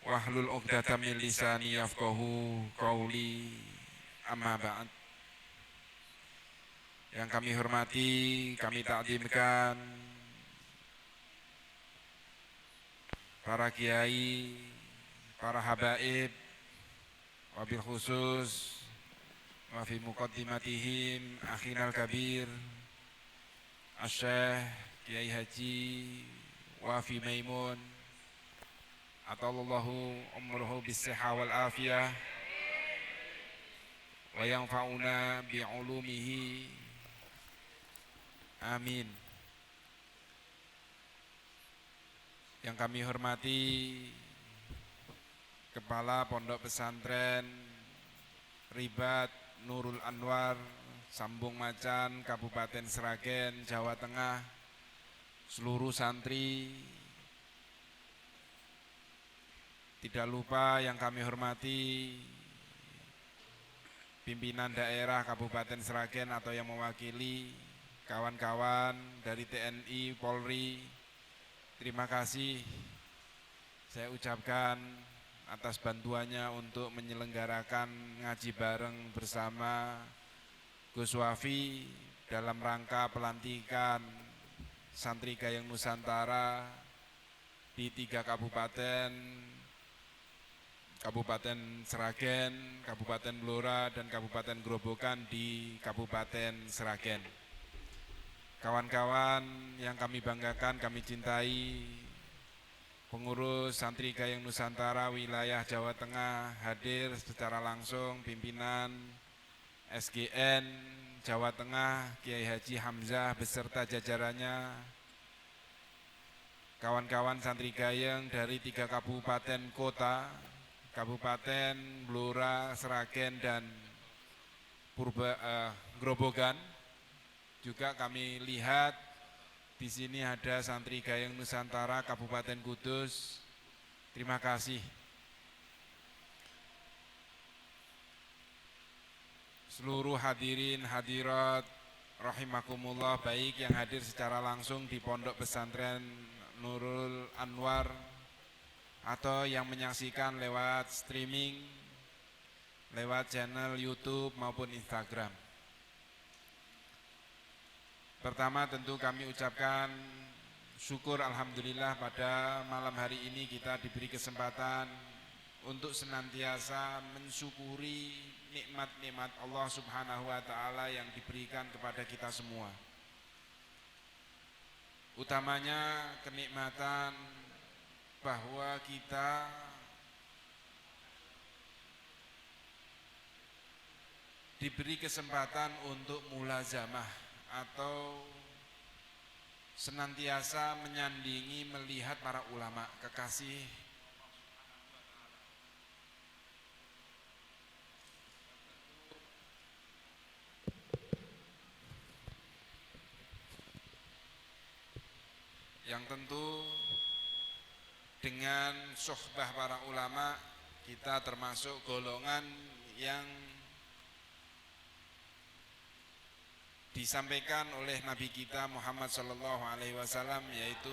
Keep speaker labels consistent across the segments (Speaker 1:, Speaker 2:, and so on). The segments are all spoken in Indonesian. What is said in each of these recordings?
Speaker 1: Wahlul 'uqdatam min lisani yafqahu qauli. Amma ba'd. Yang kami hormati, kami takdimkan para kiai, para habaib, wabil khusus wa fi muqaddimatihim akhinal kabir Asy-Syaikh Kiai Haji Wafi Maimun atallahu umruhu bis-sihah wal afiyah wa yanfa'una bi'ulumihi amin. Yang kami hormati Kepala Pondok Pesantren Ribat Nurul Anwar Sambung Macan Kabupaten Sragen Jawa Tengah, seluruh santri, tidak lupa yang kami hormati pimpinan daerah Kabupaten Sragen atau yang mewakili kawan-kawan dari TNI, Polri. Terima kasih saya ucapkan atas bantuannya untuk menyelenggarakan ngaji bareng bersama Gus Wafi dalam rangka pelantikan Santri Gayeng Nusantara di 3 kabupaten, Kabupaten Sragen, Kabupaten Blora, dan Kabupaten Grobogan di Kabupaten Sragen. Kawan-kawan yang kami banggakan, kami cintai, pengurus Santri Gayeng Nusantara wilayah Jawa Tengah hadir secara langsung, pimpinan SGN Jawa Tengah Kiai Haji Hamzah beserta jajarannya, kawan-kawan Santri Gayeng dari 3 kabupaten kota, Kabupaten Blora, Sragen, dan Grobogan. Juga kami lihat di sini ada Santri Gayeng Nusantara Kabupaten Kudus. Terima kasih. Seluruh hadirin hadirat rahimakumullah, baik yang hadir secara langsung di Pondok Pesantren Nurul Anwar atau yang menyaksikan lewat streaming, lewat channel YouTube maupun Instagram. Pertama tentu kami ucapkan syukur alhamdulillah pada malam hari ini kita diberi kesempatan untuk senantiasa mensyukuri nikmat-nikmat Allah Subhanahu wa taala yang diberikan kepada kita semua. Utamanya kenikmatan bahwa kita diberi kesempatan untuk mulazamah atau senantiasa menyandingi melihat para ulama kekasih yang tentu dengan sohbah para ulama kita termasuk golongan yang disampaikan oleh Nabi kita Muhammad SAW, yaitu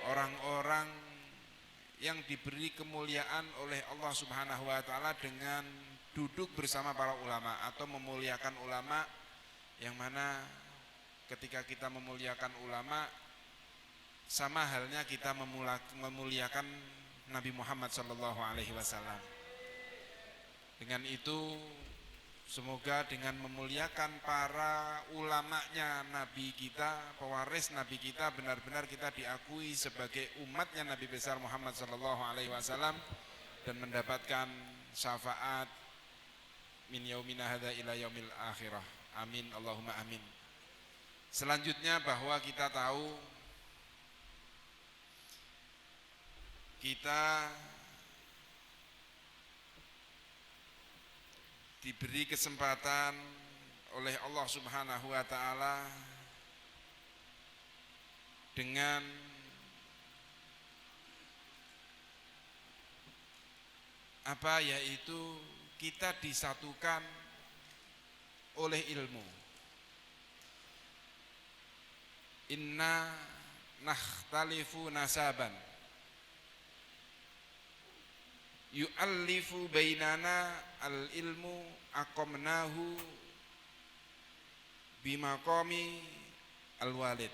Speaker 1: orang-orang yang diberi kemuliaan oleh Allah Subhanahu wa taala dengan duduk bersama para ulama atau memuliakan ulama, yang mana ketika kita memuliakan ulama sama halnya kita memuliakan Nabi Muhammad SAW. Dengan itu semoga dengan memuliakan para ulamanya Nabi kita, pewaris Nabi kita, benar-benar kita diakui sebagai umatnya Nabi besar Muhammad SAW dan mendapatkan syafaat min yaumina hadza ila yaumil akhirah. Amin Allahumma amin. Selanjutnya bahwa kita tahu kita diberi kesempatan oleh Allah Subhanahu wa taala dengan apa, yaitu kita disatukan oleh ilmu. Inna nakhtalifu nasaban yu'allifu bainana al-ilmu aqamnahu bimaqami al-walid.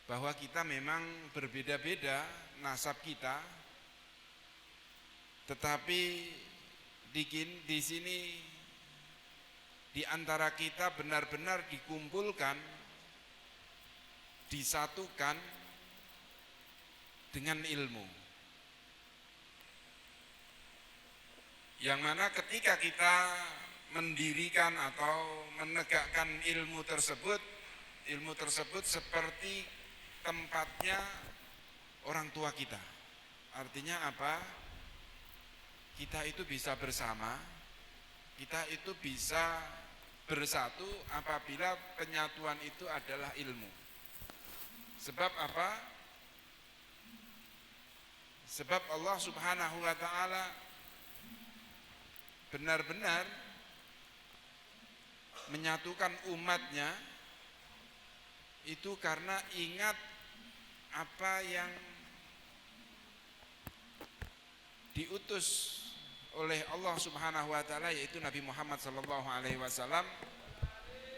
Speaker 1: Bahwa kita memang berbeda-beda nasab kita, tetapi di sini di antara kita benar-benar dikumpulkan, disatukan dengan ilmu. Yang mana ketika kita mendirikan atau menegakkan ilmu tersebut seperti tempatnya orang tua kita. Artinya apa? Kita itu bisa bersama, kita itu bisa bersatu apabila penyatuan itu adalah ilmu. Sebab apa? Sebab Allah Subhanahu wa ta'ala benar-benar menyatukan umatnya itu karena ingat apa yang diutus oleh Allah Subhanahu wa ta'ala, yaitu Nabi Muhammad sallallahu alaihi wasallam.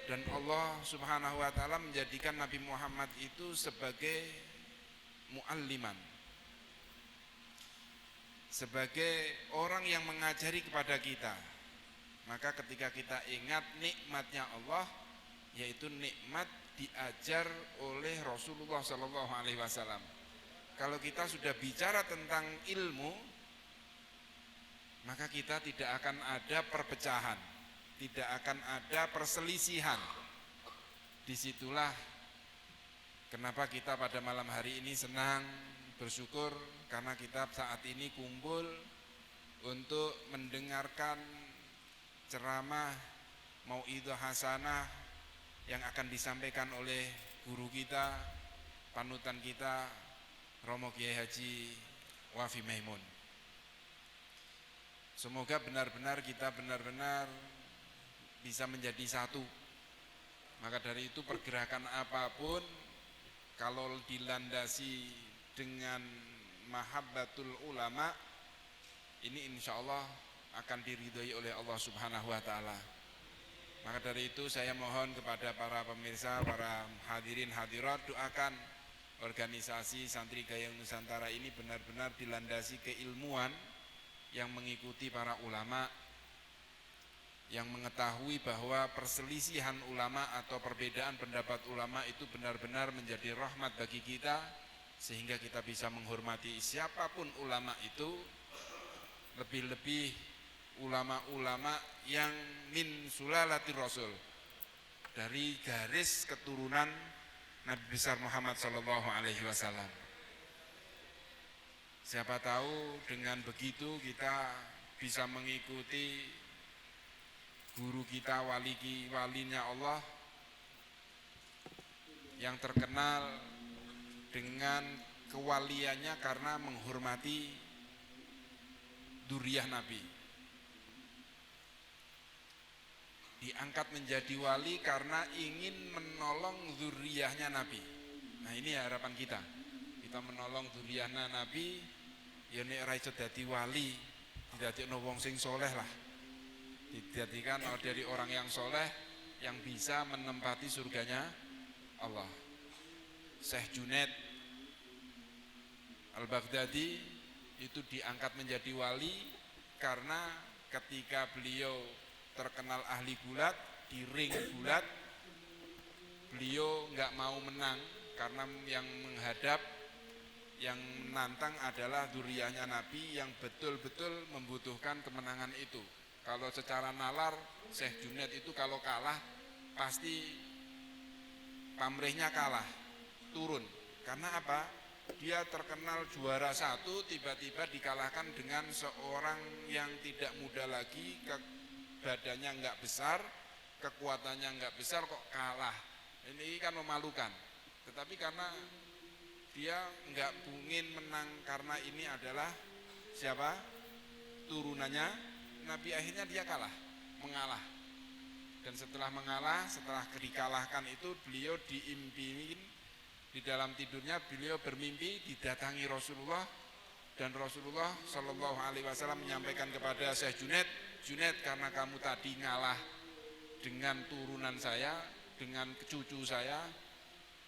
Speaker 1: Dan Allah Subhanahu wa ta'ala menjadikan Nabi Muhammad itu sebagai mualliman, sebagai orang yang mengajari kepada kita. Maka ketika kita ingat nikmatnya Allah, yaitu nikmat diajar oleh Rasulullah sallallahu alaihi wasallam. Kalau kita sudah bicara tentang ilmu, maka kita tidak akan ada perpecahan, tidak akan ada perselisihan. Disitulah kenapa kita pada malam hari ini senang, bersyukur karena kita saat ini kumpul untuk mendengarkan ceramah mau'idhah hasanah yang akan disampaikan oleh guru kita, panutan kita, Romo Kiai Haji Wafi Maimun. Semoga benar-benar kita bisa menjadi satu. Maka dari itu pergerakan apapun kalau dilandasi dengan mahabbatul ulama, ini insya Allah akan diridhoi oleh Allah Subhanahu wa ta'ala. Maka dari itu saya mohon kepada para pemirsa, para hadirin hadirat, doakan organisasi Santri Gayeng Nusantara ini benar-benar dilandasi keilmuan yang mengikuti para ulama, yang mengetahui bahwa perselisihan ulama atau perbedaan pendapat ulama itu benar-benar menjadi rahmat bagi kita, sehingga kita bisa menghormati siapapun ulama itu, lebih-lebih ulama-ulama yang min sulalatir rasul, dari garis keturunan Nabi besar Muhammad sallallahu alaihi wasallam. Siapa tahu dengan begitu kita bisa mengikuti guru kita, walinya Allah yang terkenal dengan kewaliannya karena menghormati dzurriyyah Nabi. Diangkat menjadi wali karena ingin menolong dzurriyyahnya Nabi. Nah, ini harapan kita. Kita menolong dzurriyyahnya Nabi, ya nek ora iso dadi wali, didadekno wong sing soleh lah. Dijadikan dari orang yang soleh yang bisa menempati surganya Allah. Syekh Junaid Al-Baghdadi itu diangkat menjadi wali karena ketika beliau terkenal ahli gulat, di ring gulat, beliau enggak mau menang karena yang menghadap, yang menantang adalah dzurriyyahnya Nabi yang betul-betul membutuhkan kemenangan itu. Kalau secara nalar, Syekh Junaid itu kalau kalah pasti pamrihnya kalah, turun. Karena apa? Dia terkenal juara satu, tiba-tiba dikalahkan dengan seorang yang tidak muda lagi, badannya enggak besar, kekuatannya enggak besar, kok kalah. Ini kan memalukan. Tetapi karena dia enggak ingin menang, karena ini adalah siapa? Turunannya Nabi, akhirnya dia mengalah. Dan setelah mengalah, setelah dikalahkan itu, beliau diimpiin di dalam tidurnya, beliau bermimpi didatangi Rasulullah Dan Rasulullah Shallallahu Alaihi Wasallam menyampaikan kepada Syekh Junaid, Junaid, karena kamu tadi ngalah dengan turunan saya, dengan cucu saya,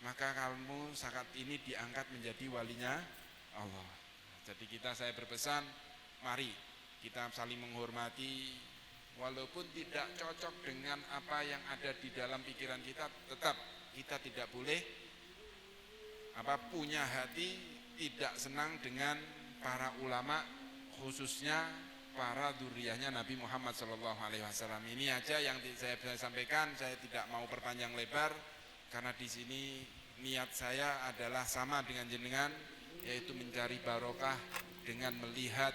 Speaker 1: maka kamu saat ini diangkat menjadi walinya Allah. Jadi saya berpesan, mari kita saling menghormati, walaupun tidak cocok dengan apa yang ada di dalam pikiran kita, tetap kita tidak boleh punya hati tidak senang dengan para ulama, khususnya para dzurriyyahnya Nabi Muhammad SAW. Ini aja yang saya bisa sampaikan. Saya tidak mau perpanjang lebar karena di sini niat saya adalah sama dengan jenengan, yaitu mencari barokah dengan melihat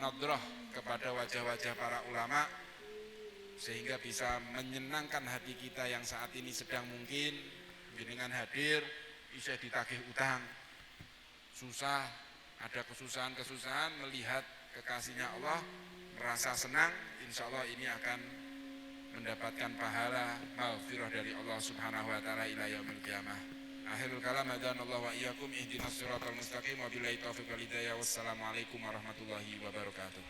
Speaker 1: nadrah kepada wajah-wajah para ulama, sehingga bisa menyenangkan hati kita yang saat ini sedang mungkin jenengan hadir bisa ditagih utang, susah, ada kesusahan-kesusahan, melihat kekasihnya Allah, merasa senang, insya Allah ini akan mendapatkan pahala maghfirah dari Allah Subhanahu wa taala ila yaumil qiyamah. Akhirul kalam, hadanallahu wa iyyakum ihdinas siratal mustaqim wa billahi taufiq wal hidayah. Wassalamualaikum warahmatullahi wabarakatuh.